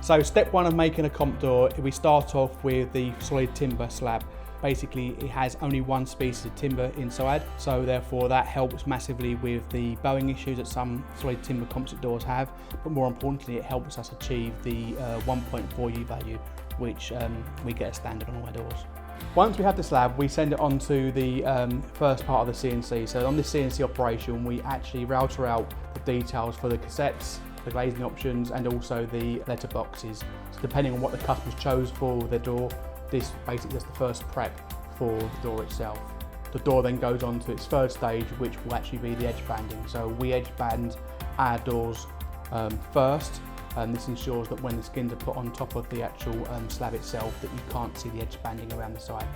So step one of making a comp door, we start off with the solid timber slab. Basically, it has only one species of timber inside, so therefore that helps massively with the bowing issues that some solid timber composite doors have, but more importantly it helps us achieve the 1.4U value, which we get as standard on all our doors. Once we have the slab, we send it on to the first part of the CNC. So on this CNC operation, we actually router out the details for the cassettes, the glazing options, and also the letter boxes. So depending on what the customers chose for their door, this basically is the first prep for the door itself. The door then goes on to its third stage, which will actually be the edge banding. So we edge band our doors first, and this ensures that when the skins are put on top of the actual slab itself, that you can't see the edge banding around the side.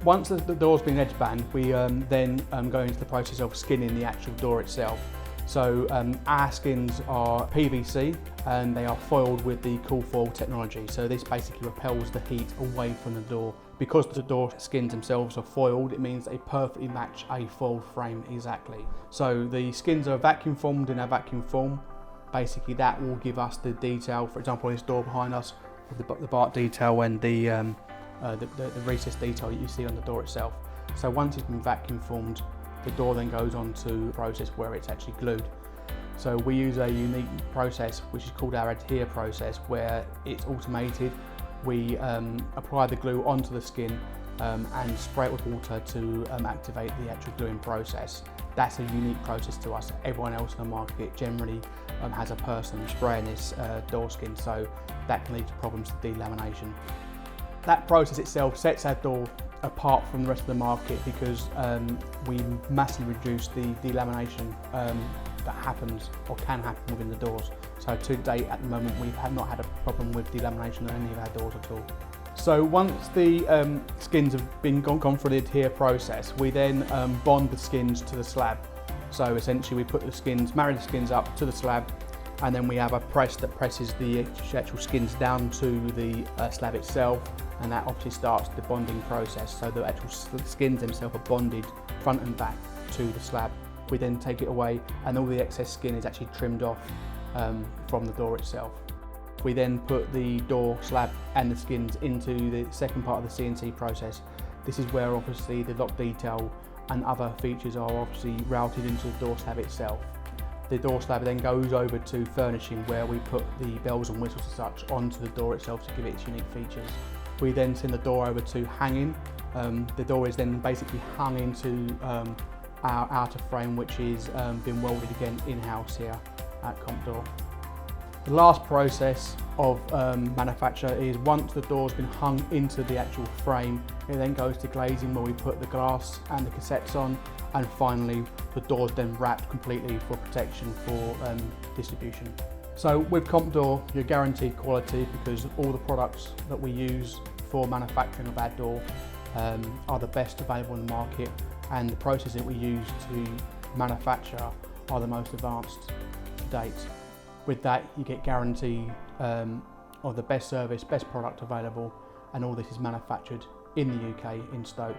Once the door's been edge band, we then go into the process of skinning the actual door itself. So our skins are PVC and they are foiled with the cool foil technology. So this basically repels the heat away from the door. Because the door skins themselves are foiled, it means they perfectly match a foiled frame exactly. So the skins are vacuum formed in a vacuum form. Basically that will give us the detail, for example this door behind us, with the bark detail and the recessed detail that you see on the door itself. So once it's been vacuum formed, the door then goes on to a process where it's actually glued. So we use a unique process which is called our adhere process, where it's automated. We apply the glue onto the skin and spray it with water to activate the actual gluing process. That's a unique process to us. Everyone else in the market generally has a person spraying this door skin, so that can lead to problems with delamination. That process itself sets our door apart from the rest of the market because we massively reduce the delamination that happens or can happen within the doors. So to date, at the moment, we have not had a problem with delamination on any of our doors at all. So once the skins have been gone through the adhere process, we then bond the skins to the slab. So essentially we marry the skins up to the slab, and then we have a press that presses the actual skins down to the slab itself, and that obviously starts the bonding process. So the actual skins themselves are bonded front and back to the slab. We then take it away and all the excess skin is actually trimmed off from the door itself. We then put the door slab and the skins into the second part of the CNC process. This is where obviously the lock detail and other features are obviously routed into the door slab itself. The door slab then goes over to furnishing, where we put the bells and whistles as such onto the door itself to give it its unique features. We then send the door over to hanging. The door is then basically hung into our outer frame, which is been welded again in-house here at Comp Door. The last process of manufacture is once the door's been hung into the actual frame, it then goes to glazing, where we put the glass and the cassettes on, and finally the door's then wrapped completely for protection for distribution. So with Comp Door, you're guaranteed quality because all the products that we use for manufacturing of our door are the best available in the market, and the processes that we use to manufacture are the most advanced to date. With that, you get guarantee of the best service, best product available, and all this is manufactured in the UK in Stoke.